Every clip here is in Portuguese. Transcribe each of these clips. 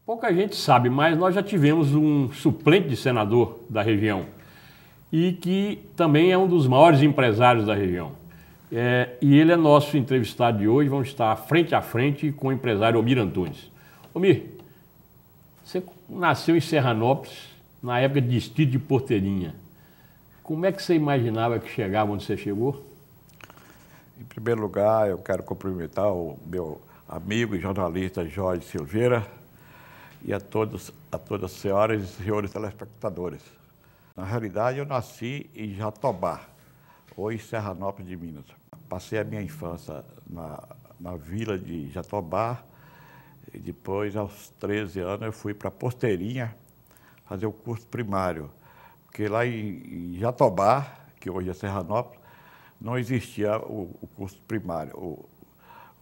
Pouca gente sabe, mas nós já tivemos um suplente de senador da região e que também é um dos maiores empresários da região. E ele é nosso entrevistado de hoje, vamos estar frente a frente com o empresário Omir Antunes. Omir, você nasceu em Serranópolis, na época de distrito de Porteirinha. Como é que você imaginava que chegava onde você chegou? Em primeiro lugar, eu quero cumprimentar o meu amigo e jornalista Jorge Silveira e a todas as senhoras e senhores telespectadores. Na realidade, eu nasci em Jatobá, hoje Serranópolis de Minas. Passei a minha infância na vila de Jatobá e depois, aos 13 anos, eu fui para Porteirinha fazer o curso primário. Porque lá em Jatobá, que hoje é Serranópolis, não existia o curso primário,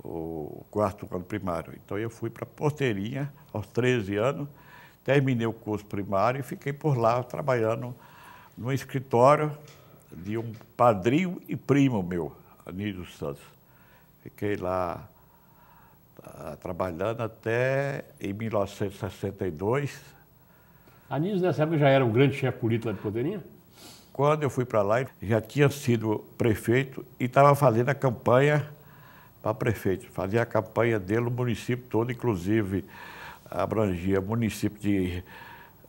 o quarto ano primário. Então eu fui para Porteirinha aos 13 anos, terminei o curso primário e fiquei por lá trabalhando no escritório de um padrinho e primo meu, Anísio Santos. Fiquei lá trabalhando até em 1962. Anísio, nessa época, já era um grande chefe político lá de Porteirinha? Quando eu fui para lá, já tinha sido prefeito e estava fazendo a campanha para prefeito. Fazia a campanha dele no município todo, inclusive abrangia município de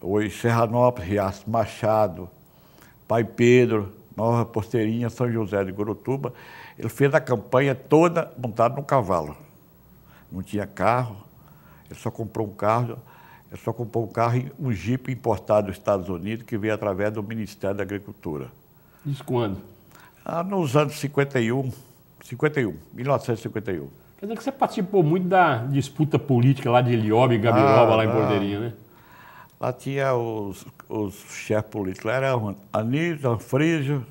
hoje Serranópolis, Riacho Machado, Pai Pedro, Nova Porteirinha, São José de Gurutuba. Ele fez a campanha toda montado no cavalo. Não tinha carro, ele só comprou um carro. Ele só comprou um carro, um Jeep importado dos Estados Unidos, que veio através do Ministério da Agricultura. Isso quando? Nos anos 1951. Quer dizer que você participou muito da disputa política lá de Ilioba e Gabiroba, lá em Porteirinha, né? Lá tinha os chefes políticos, lá era Anísio, Anfrísio.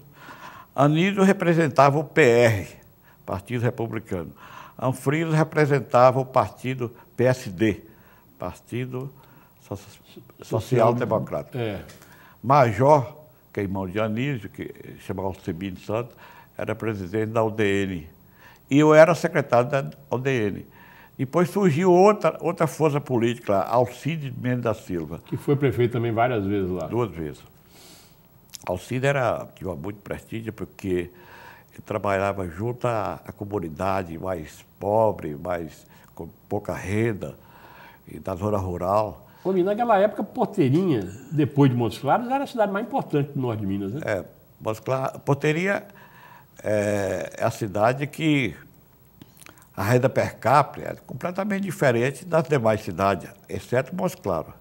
Anísio representava o PR, Partido Republicano. Anfrísio representava o partido PSD, Partido Social Democrático. Major, que é irmão de Anísio, que chamava Alcibino Santos, era presidente da UDN. E eu era secretário da UDN. Depois surgiu outra força política lá, Alcide Mendes da Silva. Que foi prefeito também várias vezes lá. 2 vezes. Alcide tinha muito prestígio porque ele trabalhava junto à comunidade mais pobre, mais com pouca renda, e da zona rural. Naquela época, Porteirinha, depois de Montes Claros, era a cidade mais importante do norte de Minas, né? Montes Claros, Porteirinha é a cidade que a renda per capita é completamente diferente das demais cidades, exceto Montes Claros.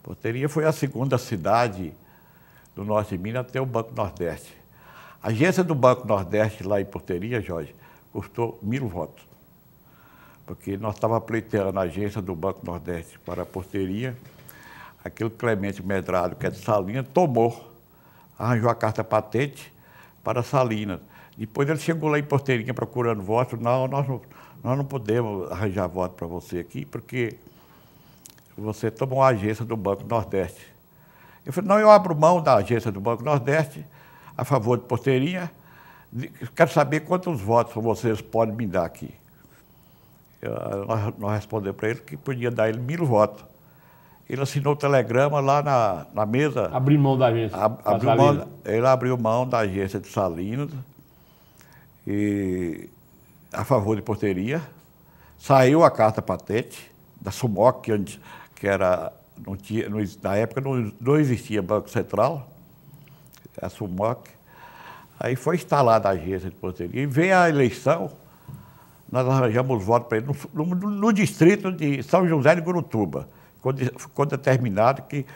Porteirinha foi a segunda cidade do norte de Minas a ter o Banco Nordeste. A agência do Banco Nordeste lá em Porteirinha, Jorge, custou 1.000 votos. Porque nós estávamos pleiteando a agência do Banco Nordeste para a Porteirinha. Aquele Clemente Medrado, que é de Salinas, arranjou a carta patente para Salinas. Depois ele chegou lá em Porteirinha procurando votos. Não, nós não podemos arranjar voto para você aqui, porque você tomou a agência do Banco Nordeste. Eu falei, não, eu abro mão da agência do Banco Nordeste a favor de Porteirinha. Quero saber quantos votos vocês podem me dar aqui. Nós respondemos para ele que podia dar ele 1.000 votos. Ele assinou o telegrama lá na mesa. Abriu mão da agência. Ele abriu mão da agência de Salinas e a favor de Porteirinha. Saiu a carta patente da Sumoc, que era, na época não existia Banco Central, a Sumoc. Aí foi instalada a agência de Porteirinha e veio a eleição. Nós arranjamos voto para ele no distrito de São José de Gurutuba. Ficou determinado que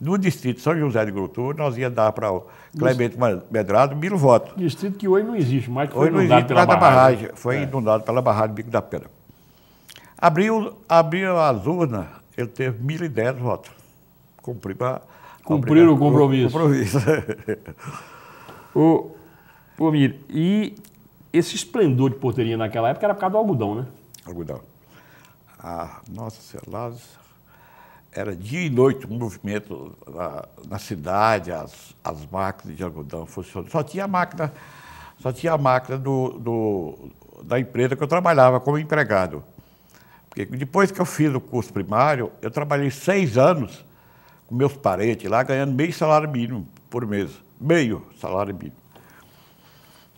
no distrito de São José de Gurutuba nós ia dar para o Clemente Medrado 1.000 votos. Distrito que hoje não existe mais, que foi inundado pela barragem. Foi inundado pela barragem do Bico da Pedra. Abriu as urnas, ele teve 1.010 votos. Cumpriram o compromisso. Omir, e esse esplendor de Porteirinha naquela época era por causa do algodão, né? Algodão. Nossa Senhora, era dia e noite um movimento na cidade, as máquinas de algodão funcionando. Só tinha a máquina da empresa que eu trabalhava como empregado. Porque depois que eu fiz o curso primário, eu trabalhei 6 anos com meus parentes lá, ganhando meio salário mínimo por mês. Meio salário mínimo.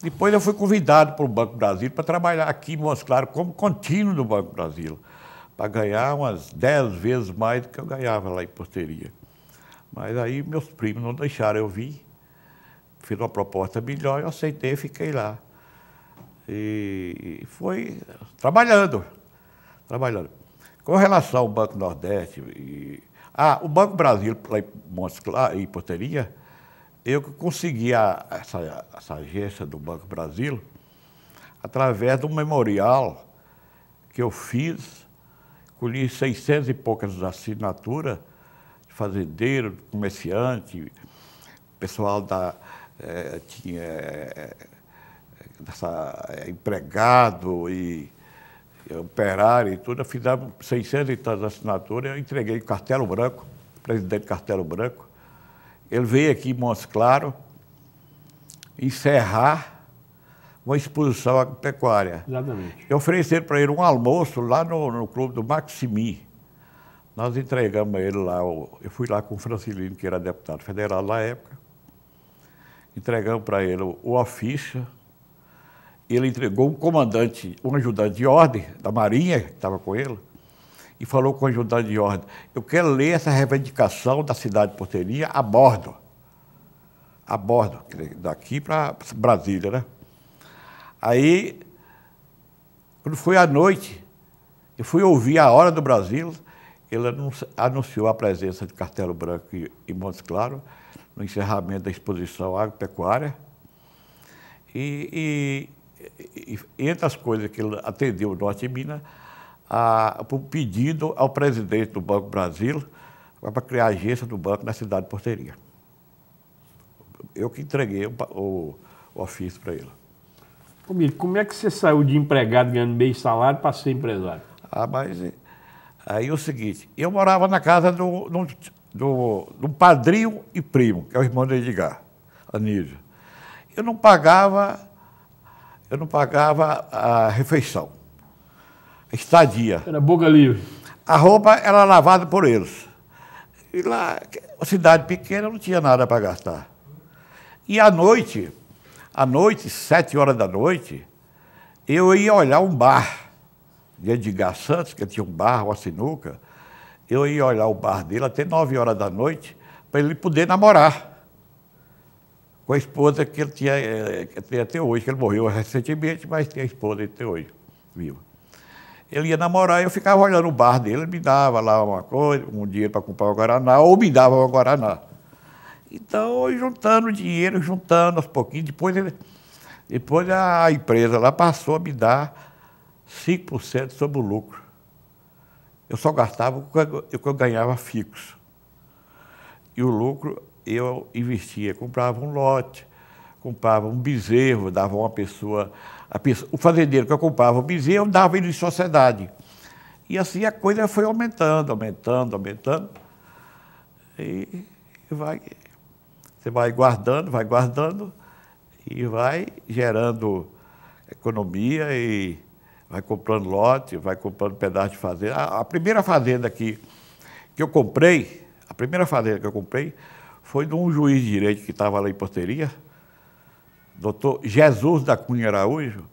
Depois eu fui convidado para o Banco Brasil para trabalhar aqui em Montes Claros como contínuo do Banco Brasil, para ganhar umas 10 vezes mais do que eu ganhava lá em Porteria. Mas aí meus primos não deixaram eu vir. Fiz uma proposta melhor, eu aceitei e fiquei lá. E foi trabalhando. Com relação ao Banco Nordeste, o Banco Brasil lá em Montes Claros, em Porteria, eu consegui essa agência do Banco Brasil através de um memorial que eu fiz, colhi 600 e poucas assinaturas de fazendeiro, comerciante, pessoal empregado e operário e tudo. Fizemos 600 e tantas assinaturas, eu entreguei o Castelo Branco, presidente Castelo Branco. Ele veio aqui em Montes Claros encerrar uma exposição agropecuária. Exatamente. Eu ofereci para ele um almoço lá no clube do Maximi. Nós entregamos a ele lá, eu fui lá com o Francilino, que era deputado federal na época. Entregamos para ele o ofício. Ele entregou um comandante, um ajudante de ordem da Marinha, que estava com ele, e falou com o ajudante de ordem: eu quero ler essa reivindicação da cidade de Porteria a bordo, daqui para Brasília, né? Aí, quando foi à noite, eu fui ouvir a Hora do Brasil, ele anunciou a presença de Castelo Branco em Montes Claros, no encerramento da exposição agropecuária, e entre as coisas que ele atendeu o Norte de Minas, o pedido ao presidente do Banco Brasil para criar a agência do banco na cidade de Porteria. Eu que entreguei o ofício para ele. Milton, como é que você saiu de empregado ganhando meio salário para ser empresário? Mas aí é o seguinte, eu morava na casa do padrinho e primo, que é o irmão do Edgar, Anísio. Eu não pagava a refeição, a estadia. Era boca livre. A roupa era lavada por eles. E lá, uma cidade pequena, não tinha nada para gastar. E à noite, 7 horas da noite, eu ia olhar um bar de Edgar Santos, que tinha um bar, uma sinuca. Eu ia olhar o bar dele até 9 horas da noite, para ele poder namorar com a esposa que ele tinha até hoje, que ele morreu recentemente, mas tem a esposa até hoje, viva. Ele ia namorar e eu ficava olhando o bar dele, ele me dava lá uma coisa, um dinheiro para comprar um Guaraná, ou me dava um Guaraná. Então, eu juntando dinheiro, aos pouquinhos, depois a empresa lá passou a me dar 5% sobre o lucro. Eu só gastava o que eu ganhava fixo. E o lucro eu investia, comprava um lote, comprava um bezerro, dava uma pessoa, o fazendeiro que eu comprava o bezerro, dava ele em sociedade. E assim a coisa foi aumentando. E você vai guardando e vai gerando economia e vai comprando lote, vai comprando pedaço de fazenda. A primeira fazenda que eu comprei, foi de um juiz de direito que estava lá em Porteria, doutor Jesus da Cunha Araújo,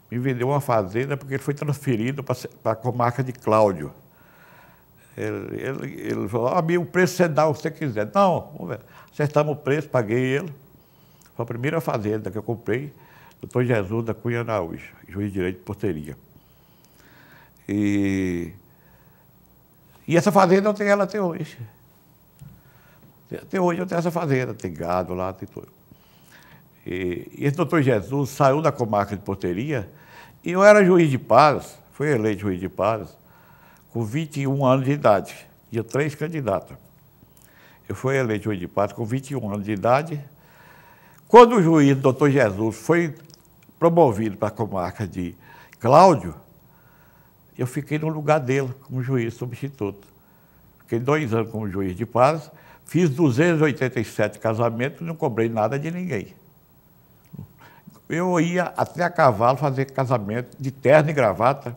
me vendeu uma fazenda porque ele foi transferido para a comarca de Cláudio. Ele falou: o preço você dá o que você quiser. Não, vamos ver. Acertamos o preço, paguei ele. Foi a primeira fazenda que eu comprei, doutor Jesus da Cunha Araújo, juiz de direito de Porteria. E essa fazenda eu tenho ela até hoje. Até hoje eu tenho essa fazenda, tem gado lá, tem tudo. E esse doutor Jesus saiu da comarca de Porteria e eu era juiz de paz, fui eleito juiz de paz, com 21 anos de idade. Tinha 3 candidatos. Eu fui eleito juiz de paz com 21 anos de idade. Quando o juiz, doutor Jesus, foi promovido para a comarca de Cláudio, eu fiquei no lugar dele como juiz substituto. Fiquei 2 anos como juiz de paz, fiz 287 casamentos e não cobrei nada de ninguém. Eu ia até a cavalo fazer casamento de terno e gravata,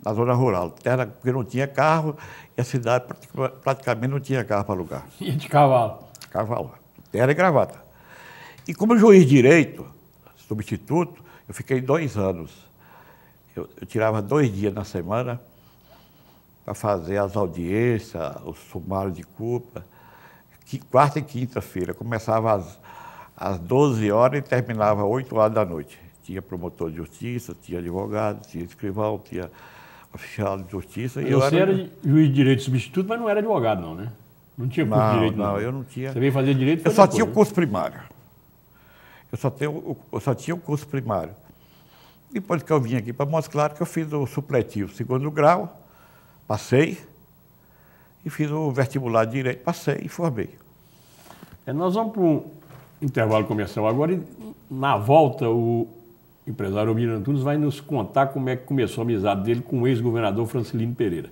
na zona rural, terra porque não tinha carro e a cidade praticamente não tinha carro para alugar. Ia de cavalo. Cavalo, terra e gravata. E como juiz de direito, substituto, eu fiquei 2 anos. Eu tirava 2 dias na semana para fazer as audiências, o sumário de culpa. Quarta e quinta-feira, começava às 12 horas e terminava às 8 horas da noite. Tinha promotor de justiça, tinha advogado, tinha escrivão, tinha oficial de justiça. E você era juiz de direito substituto, mas não era advogado, não, né? Não tinha curso de direito, não. Não, eu não tinha. Você veio fazer direito? Eu só tinha o curso primário. Eu só tinha o curso primário. Depois que eu vim aqui para Montes Claros, que eu fiz o supletivo 2º grau, passei, e fiz o vestibular de direito, passei e formei. Nós vamos para um intervalo comercial agora e, na volta, o empresário Omir Antunes vai nos contar como é que começou a amizade dele com o ex-governador Francilino Pereira.